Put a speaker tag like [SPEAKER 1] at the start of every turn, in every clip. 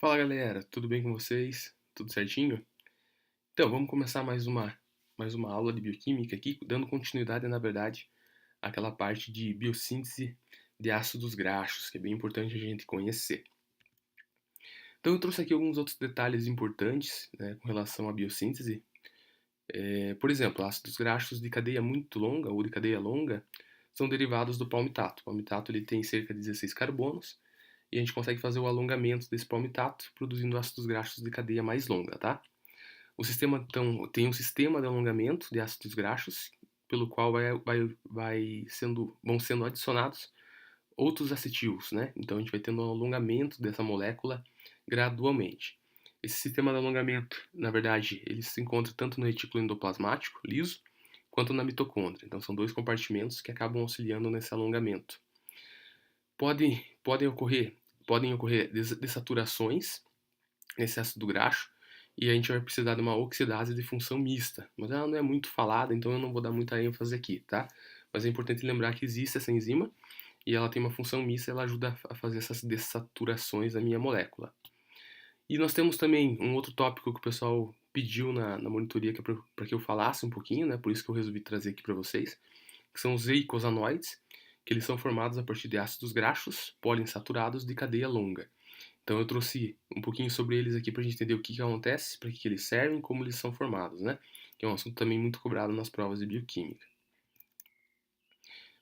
[SPEAKER 1] Fala galera, tudo bem com vocês? Tudo certinho? Então, vamos começar mais uma aula de bioquímica aqui, dando continuidade, na verdade, àquela parte de biossíntese de ácidos graxos, que é bem importante a gente conhecer. Então, eu trouxe aqui alguns outros detalhes importantes, né, com relação à biossíntese. Por exemplo, ácidos graxos de cadeia muito longa ou de cadeia longa são derivados do palmitato. O palmitato ele tem cerca de 16 carbonos e a gente consegue fazer o alongamento desse palmitato produzindo ácidos graxos de cadeia mais longa, tá? O sistema, então, tem um sistema de alongamento de ácidos graxos, pelo qual vão sendo adicionados outros acetilos, né? Então a gente vai tendo um alongamento dessa molécula gradualmente. Esse sistema de alongamento, na verdade, ele se encontra tanto no retículo endoplasmático, liso, quanto na mitocôndria. Então são dois compartimentos que acabam auxiliando nesse alongamento. Podem ocorrer, dessaturações nesse ácido graxo, e a gente vai precisar de uma oxidase de função mista. Mas ela não é muito falada, então eu não vou dar muita ênfase aqui, tá? Mas é importante lembrar que existe essa enzima e ela tem uma função mista, ela ajuda a fazer essas dessaturações da minha molécula. E nós temos também um outro tópico que o pessoal pediu na monitoria para que eu falasse um pouquinho, né? Por isso que eu resolvi trazer aqui para vocês, que são os eicosanoides, que eles são formados a partir de ácidos graxos poliinsaturados de cadeia longa. Então eu trouxe um pouquinho sobre eles aqui para a gente entender o que acontece, para que eles servem, como eles são formados, né? Que é um assunto também muito cobrado nas provas de bioquímica.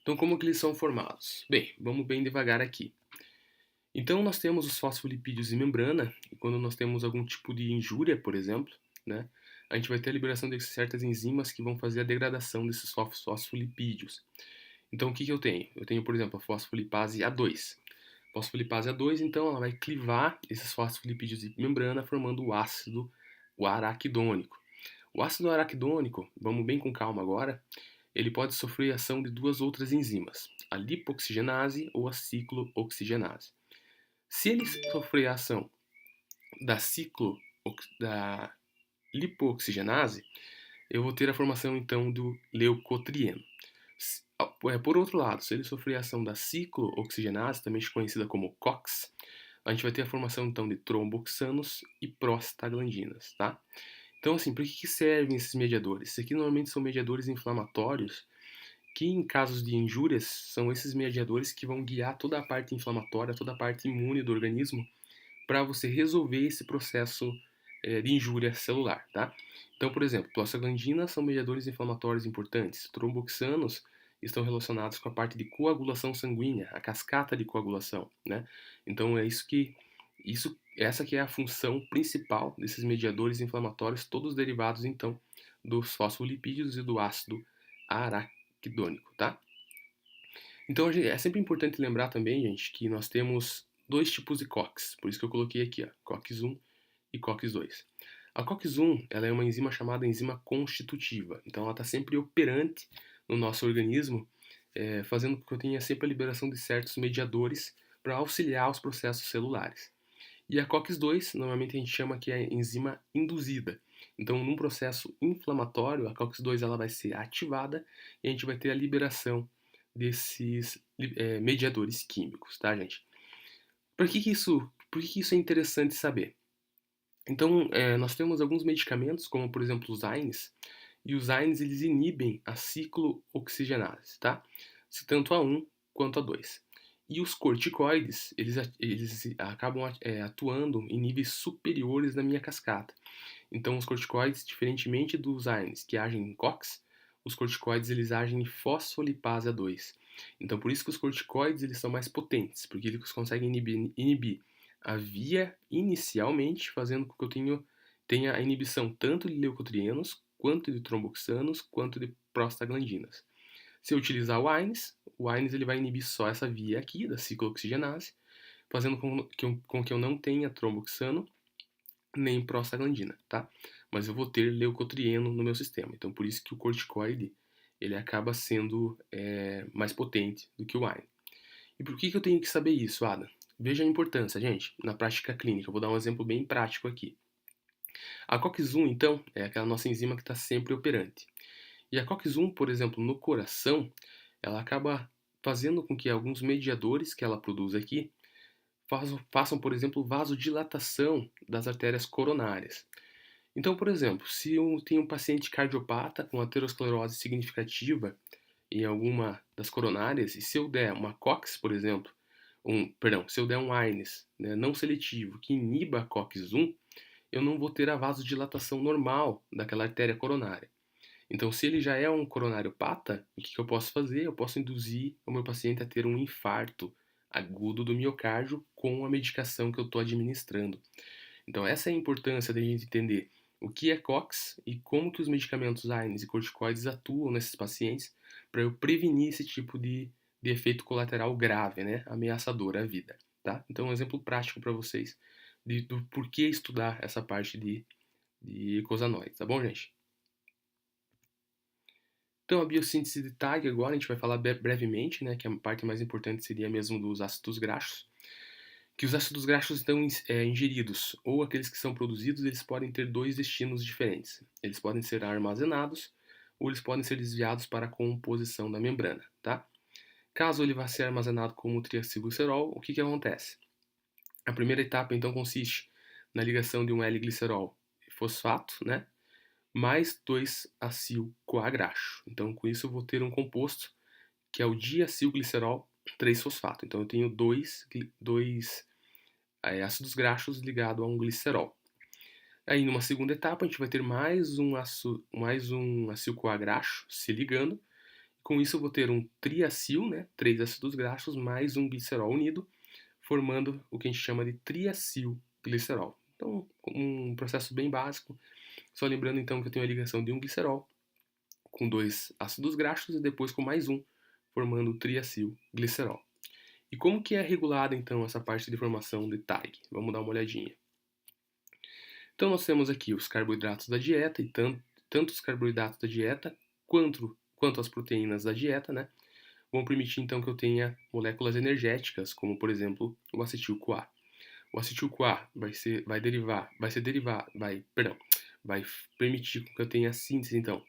[SPEAKER 1] Então como que eles são formados? Bem, vamos bem devagar aqui. Então nós temos os fosfolipídios de membrana, e quando nós temos algum tipo de injúria, por exemplo, né, a gente vai ter a liberação de certas enzimas que vão fazer a degradação desses fosfolipídios. Então o que eu tenho? Eu tenho, por exemplo, a fosfolipase A2. Fosfolipase A2, então, ela vai clivar esses fosfolipídios de membrana formando o araquidônico. O ácido araquidônico, vamos bem com calma agora, ele pode sofrer a ação de duas outras enzimas, a lipoxigenase ou a ciclooxigenase. Se ele sofrer a ação da da lipooxigenase, eu vou ter a formação então do leucotrieno. Por outro lado, se ele sofrer a ação da ciclooxigenase, também conhecida como COX, a gente vai ter a formação então de tromboxanos e prostaglandinas, tá? Então, assim, para que servem esses mediadores? Esses aqui normalmente são mediadores inflamatórios, que em casos de injúrias são esses mediadores que vão guiar toda a parte inflamatória, toda a parte imune do organismo para você resolver esse processo de injúria celular, tá? Então, por exemplo, prostaglandinas são mediadores inflamatórios importantes. Tromboxanos estão relacionados com a parte de coagulação sanguínea, a cascata de coagulação, né? Então é essa que é a função principal desses mediadores inflamatórios, todos derivados então dos fosfolipídios e do ácido araquidônico, tá? Então é sempre importante lembrar também, gente, que nós temos dois tipos de COX, por isso que eu coloquei aqui, ó, COX-1 e COX-2. A COX-1 ela é uma enzima chamada enzima constitutiva, então ela está sempre operante no nosso organismo, fazendo com que eu tenha sempre a liberação de certos mediadores para auxiliar os processos celulares. E a COX-2, normalmente a gente chama que é enzima induzida. Então, num processo inflamatório, a COX-2 ela vai ser ativada e a gente vai ter a liberação desses mediadores químicos, tá, gente? Por que isso é interessante saber? Então, nós temos alguns medicamentos, como por exemplo os AINES, e os AINES eles inibem a ciclooxigenase, tá? Tanto a 1 quanto a 2. E os corticoides, eles acabam atuando em níveis superiores da minha cascata. Então, os corticoides, diferentemente dos AINES que agem em COX, os corticoides eles agem em fosfolipase A2. Então, por isso que os corticoides eles são mais potentes, porque eles conseguem inibir a via inicialmente, fazendo com que eu tenha a inibição tanto de leucotrienos, quanto de tromboxanos, quanto de prostaglandinas. Se eu utilizar o AINES ele vai inibir só essa via aqui da ciclooxigenase, fazendo com que eu não tenha tromboxano nem prostaglandina, tá? Mas eu vou ter leucotrieno no meu sistema. Então, por isso que o corticoide ele acaba sendo mais potente do que o AINE. E por que eu tenho que saber isso, Ada? Veja a importância, gente, na prática clínica. Eu vou dar um exemplo bem prático aqui. A COX-1, então, é aquela nossa enzima que está sempre operante. E a COX-1, por exemplo, no coração, ela acaba fazendo com que alguns mediadores que ela produz aqui façam, por exemplo, vasodilatação das artérias coronárias. Então, por exemplo, se eu tenho um paciente cardiopata com aterosclerose significativa em alguma das coronárias, e se eu der uma COX, por exemplo, se eu der um ARNIS, né, não seletivo, que iniba a COX-1, eu não vou ter a vasodilatação normal daquela artéria coronária. Então, se ele já é um coronariopata, o que eu posso fazer? Eu posso induzir o meu paciente a ter um infarto agudo do miocárdio com a medicação que eu estou administrando. Então, essa é a importância da gente entender o que é COX e como que os medicamentos ARNIS e corticoides atuam nesses pacientes para eu prevenir esse tipo de efeito colateral grave, né, ameaçador à vida. Tá? Então, um exemplo prático para vocês do porquê estudar essa parte de icosanoides, tá bom, gente? Então, a biossíntese de TAG agora a gente vai falar brevemente, né, que a parte mais importante seria mesmo dos ácidos graxos. Que os ácidos graxos estão ingeridos, ou aqueles que são produzidos, eles podem ter dois destinos diferentes. Eles podem ser armazenados, ou eles podem ser desviados para a composição da membrana, tá? Caso ele vá ser armazenado como triacilglicerol, o que acontece? A primeira etapa, então, consiste na ligação de um L-glicerol fosfato, né, mais 2-acil-CoA-graxo. Então, com isso, eu vou ter um composto que é o diacilglicerol 3-fosfato. Então, eu tenho dois ácidos graxos ligados a um glicerol. Aí, numa segunda etapa, a gente vai ter mais um acil-CoA graxo se ligando. Com isso, eu vou ter um triacil, né, 3 ácidos graxos, mais um glicerol unido, formando o que a gente chama de triacilglicerol. Então, um processo bem básico. Só lembrando, então, que eu tenho a ligação de um glicerol com 2 ácidos graxos e depois com mais um, formando o triacilglicerol. E como que é regulada, então, essa parte de formação de TAG? Vamos dar uma olhadinha. Então, nós temos aqui os carboidratos da dieta, e tanto os carboidratos da dieta quanto as proteínas da dieta, né, vão permitir, então, que eu tenha moléculas energéticas, como, por exemplo, o acetil-CoA. O acetil-CoA vai permitir que eu tenha a síntese, então,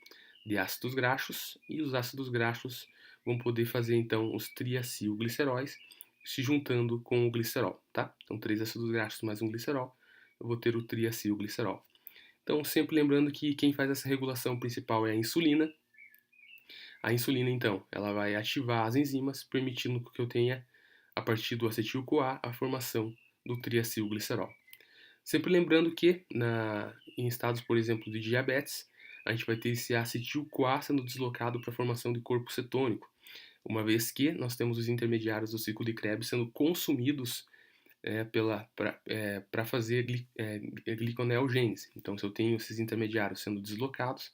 [SPEAKER 1] de ácidos graxos, e os ácidos graxos vão poder fazer, então, os triacilgliceróis se juntando com o glicerol, tá? Então, 3 ácidos graxos mais um glicerol, eu vou ter o triacilglicerol. Então, sempre lembrando que quem faz essa regulação principal é a insulina. A insulina, então, ela vai ativar as enzimas, permitindo que eu tenha, a partir do acetil-CoA, a formação do triacilglicerol. Sempre lembrando que, em estados, por exemplo, de diabetes, a gente vai ter esse acetil-CoA sendo deslocado para a formação de corpo cetônico, uma vez que nós temos os intermediários do ciclo de Krebs sendo consumidos para fazer gliconeogênese. Então, se eu tenho esses intermediários sendo deslocados,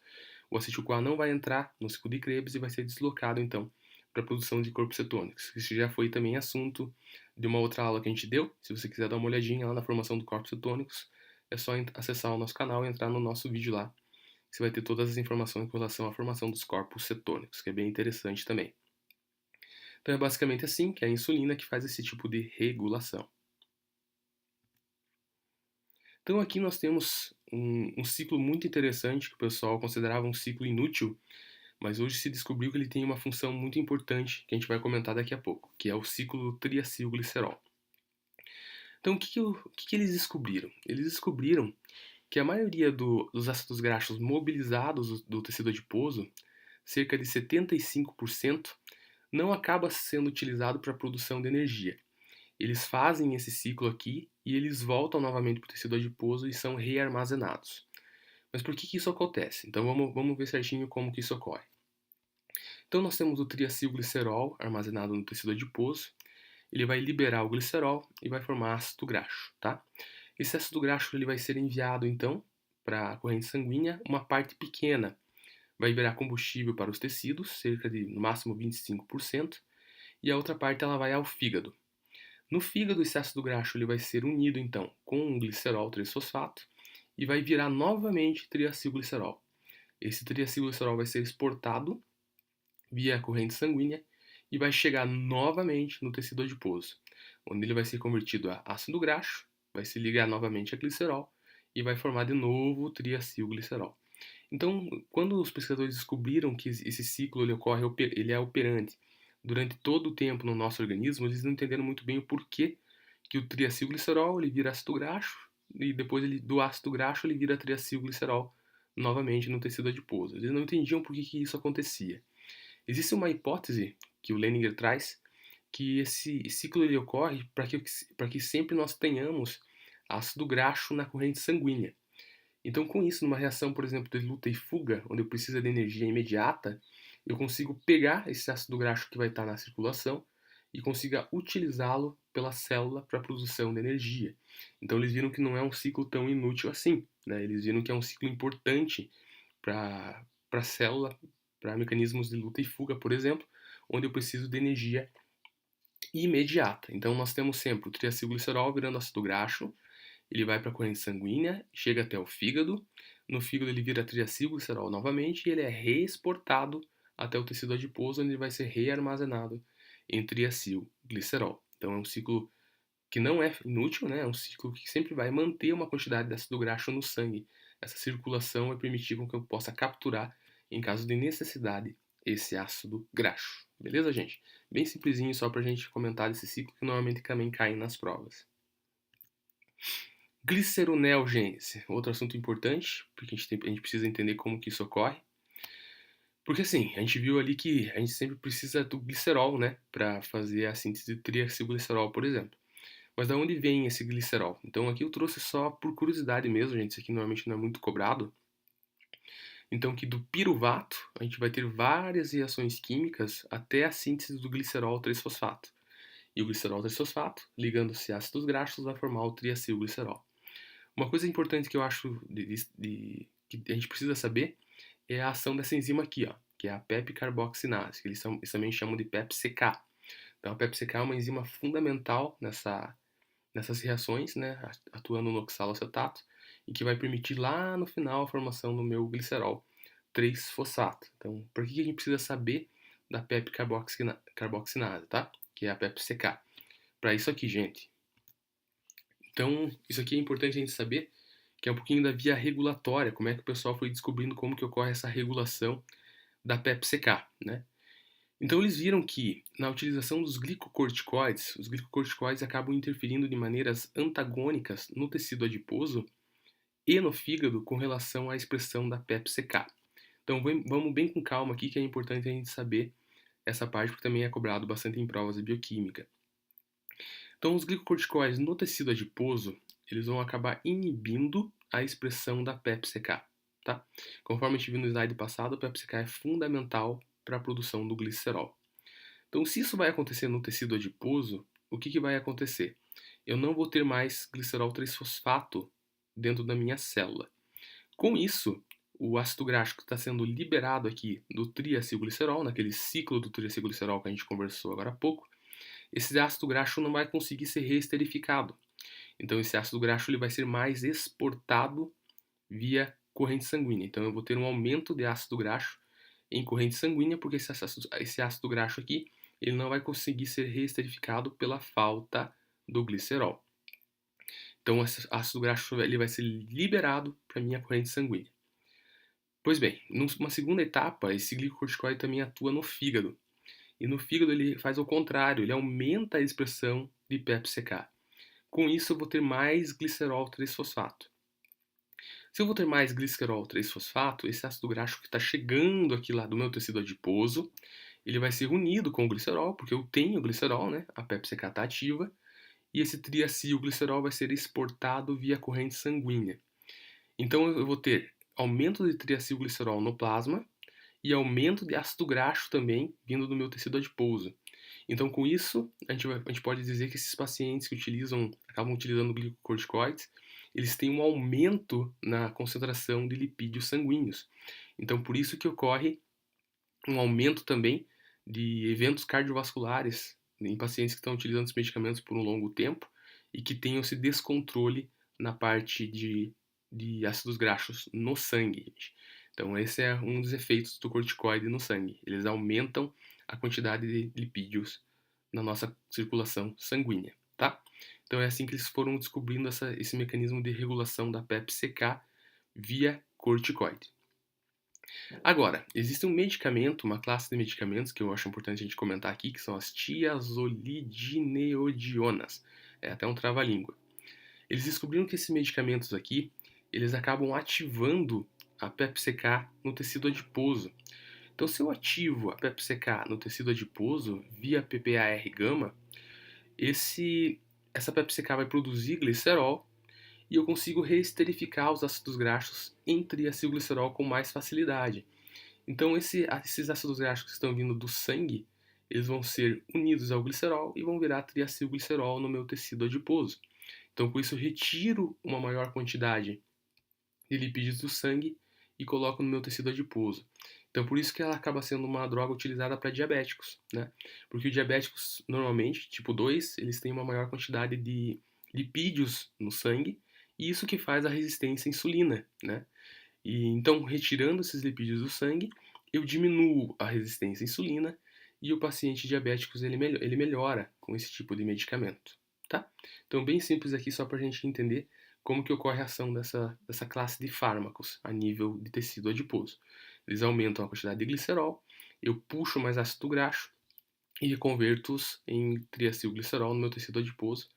[SPEAKER 1] o acetil-CoA não vai entrar no ciclo de Krebs e vai ser deslocado, então, para a produção de corpos cetônicos. Isso já foi também assunto de uma outra aula que a gente deu. Se você quiser dar uma olhadinha lá na formação dos corpos cetônicos, é só acessar o nosso canal e entrar no nosso vídeo lá. Você vai ter todas as informações com relação à formação dos corpos cetônicos, que é bem interessante também. Então é basicamente assim, que é a insulina que faz esse tipo de regulação. Então aqui nós temos um ciclo muito interessante que o pessoal considerava um ciclo inútil, mas hoje se descobriu que ele tem uma função muito importante que a gente vai comentar daqui a pouco, que é o ciclo do triacilglicerol. Então o que eles descobriram? Eles descobriram que a maioria dos ácidos graxos mobilizados do tecido adiposo, cerca de 75%, não acaba sendo utilizado para a produção de energia. Eles fazem esse ciclo aqui e eles voltam novamente para o tecido adiposo e são rearmazenados. Mas por que isso acontece? Então vamos ver certinho como que isso ocorre. Então nós temos o triacilglicerol armazenado no tecido adiposo, ele vai liberar o glicerol e vai formar ácido graxo, tá? Esse ácido graxo ele vai ser enviado então para a corrente sanguínea, uma parte pequena vai virar combustível para os tecidos, cerca de no máximo 25%, e a outra parte ela vai ao fígado. No fígado, esse ácido graxo ele vai ser unido então com um glicerol 3-fosfato e vai virar novamente triacilglicerol. Esse triacilglicerol vai ser exportado via a corrente sanguínea e vai chegar novamente no tecido adiposo, onde ele vai ser convertido a ácido graxo, vai se ligar novamente a glicerol e vai formar de novo o triacilglicerol. Então, quando os pesquisadores descobriram que esse ciclo ele é operante durante todo o tempo no nosso organismo, eles não entenderam muito bem o porquê que o triacilglicerol ele vira ácido graxo e depois do ácido graxo ele vira triacilglicerol novamente no tecido adiposo. Eles não entendiam por que isso acontecia. Existe uma hipótese que o Leninger traz que esse ciclo ele ocorre para que sempre nós tenhamos ácido graxo na corrente sanguínea. Então, com isso, numa reação, por exemplo, de luta e fuga, onde eu preciso de energia imediata, eu consigo pegar esse ácido graxo que vai estar na circulação e consiga utilizá-lo pela célula para a produção de energia. Então, eles viram que não é um ciclo tão inútil assim, né? Eles viram que é um ciclo importante para a célula, para mecanismos de luta e fuga, por exemplo, onde eu preciso de energia imediata. Então, nós temos sempre o triacilglicerol virando ácido graxo, ele vai para a corrente sanguínea, chega até o fígado, no fígado ele vira triacilglicerol novamente e ele é reexportado até o tecido adiposo, onde ele vai ser rearmazenado em triacilglicerol. Então é um ciclo que não é inútil, né? É um ciclo que sempre vai manter uma quantidade de ácido graxo no sangue. Essa circulação vai permitir com que eu possa capturar, em caso de necessidade, esse ácido graxo. Beleza, gente? Bem simplesinho só para a gente comentar desse ciclo que normalmente também cai nas provas. Gliceroneogênese, outro assunto importante, porque a gente precisa entender como que isso ocorre. Porque assim, a gente viu ali que a gente sempre precisa do glicerol, né, para fazer a síntese de triacilglicerol, por exemplo. Mas da onde vem esse glicerol? Então aqui eu trouxe só por curiosidade mesmo, gente, isso aqui normalmente não é muito cobrado. Então que do piruvato a gente vai ter várias reações químicas até a síntese do glicerol 3-fosfato. E o glicerol 3-fosfato, ligando-se a ácidos graxos, vai formar o triacilglicerol. Uma coisa importante que eu acho que a gente precisa saber é a ação dessa enzima aqui, ó, que é a PEP-carboxinase, que eles também chamam de PEP-CK. Então, a PEP-CK é uma enzima fundamental nessas reações, né, atuando no oxaloacetato, e que vai permitir lá no final a formação do meu glicerol 3-fosfato. Então, por que a gente precisa saber da PEP-carboxinase, tá? Que é a PEP-CK. Para isso aqui, gente. Então, isso aqui é importante a gente saber, que é um pouquinho da via regulatória, como é que o pessoal foi descobrindo como que ocorre essa regulação da PEP-CK, né? Então eles viram que na utilização dos glicocorticoides, os glicocorticoides acabam interferindo de maneiras antagônicas no tecido adiposo e no fígado com relação à expressão da PEP-CK. Então vamos bem com calma aqui, que é importante a gente saber essa parte, porque também é cobrado bastante em provas de bioquímica. Então, os glicocorticoides no tecido adiposo, eles vão acabar inibindo a expressão da PEP-CK, tá? Conforme a gente viu no slide passado, a PEP-CK é fundamental para a produção do glicerol. Então, se isso vai acontecer no tecido adiposo, o que vai acontecer? Eu não vou ter mais glicerol 3-fosfato dentro da minha célula. Com isso, o ácido graxo que está sendo liberado aqui do triacilglicerol, naquele ciclo do triacilglicerol que a gente conversou agora há pouco, esse ácido graxo não vai conseguir ser reesterificado. Então esse ácido graxo ele vai ser mais exportado via corrente sanguínea. Então eu vou ter um aumento de ácido graxo em corrente sanguínea, porque esse ácido graxo aqui ele não vai conseguir ser reesterificado pela falta do glicerol. Então esse ácido graxo ele vai ser liberado para a minha corrente sanguínea. Pois bem, numa segunda etapa, esse glicocorticoide também atua no fígado. E no fígado ele faz o contrário, ele aumenta a expressão de PEP-CK. Com isso eu vou ter mais glicerol 3-fosfato. Se eu vou ter mais glicerol 3-fosfato, esse ácido graxo que está chegando aqui lá do meu tecido adiposo, ele vai ser unido com o glicerol, porque eu tenho glicerol, né? A PEP-CK está ativa, e esse triacilglicerol vai ser exportado via corrente sanguínea. Então eu vou ter aumento de triacilglicerol no plasma, e aumento de ácido graxo também vindo do meu tecido adiposo. Então, com isso, a gente pode dizer que esses pacientes que acabam utilizando glicocorticoides, eles têm um aumento na concentração de lipídios sanguíneos. Então, por isso que ocorre um aumento também de eventos cardiovasculares em pacientes que estão utilizando os medicamentos por um longo tempo e que tenham esse descontrole na parte de ácidos graxos no sangue. Então, esse é um dos efeitos do corticoide no sangue. Eles aumentam a quantidade de lipídios na nossa circulação sanguínea, tá? Então, é assim que eles foram descobrindo esse mecanismo de regulação da PEP-CK via corticoide. Agora, existe um medicamento, uma classe de medicamentos que eu acho importante a gente comentar aqui, que são as tiazolidineodionas. É até um trava-língua. Eles descobriram que esses medicamentos aqui, eles acabam ativando a PEPCK no tecido adiposo. Então, se eu ativo a PEPCK no tecido adiposo via PPAR-gama, essa PEPCK vai produzir glicerol e eu consigo reesterificar os ácidos graxos em triacilglicerol com mais facilidade. Então, esses ácidos graxos que estão vindo do sangue, eles vão ser unidos ao glicerol e vão virar triacilglicerol no meu tecido adiposo. Então, com isso, eu retiro uma maior quantidade de lipídios do sangue e coloco no meu tecido adiposo. Então, por isso que ela acaba sendo uma droga utilizada para diabéticos, né? Porque os diabéticos, normalmente, tipo 2, eles têm uma maior quantidade de lipídios no sangue, e isso que faz a resistência à insulina, né? E então, retirando esses lipídios do sangue, eu diminuo a resistência à insulina e o paciente diabético ele melhora com esse tipo de medicamento, tá? Então, bem simples aqui só para a gente entender como que ocorre a ação dessa classe de fármacos a nível de tecido adiposo. Eles aumentam a quantidade de glicerol, eu puxo mais ácido graxo e converto-os em triacilglicerol no meu tecido adiposo,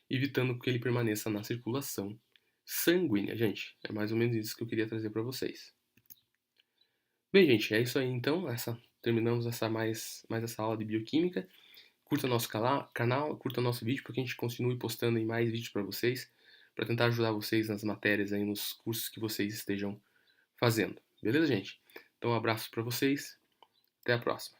[SPEAKER 1] evitando que ele permaneça na circulação sanguínea, gente. É mais ou menos isso que eu queria trazer para vocês. Bem, gente, é isso aí então. Terminamos mais essa aula de bioquímica. Curta nosso canal, curta nosso vídeo para que a gente continue postando aí mais vídeos para vocês, para tentar ajudar vocês nas matérias aí, nos cursos que vocês estejam fazendo. Beleza, gente? Então, um abraço para vocês. Até a próxima.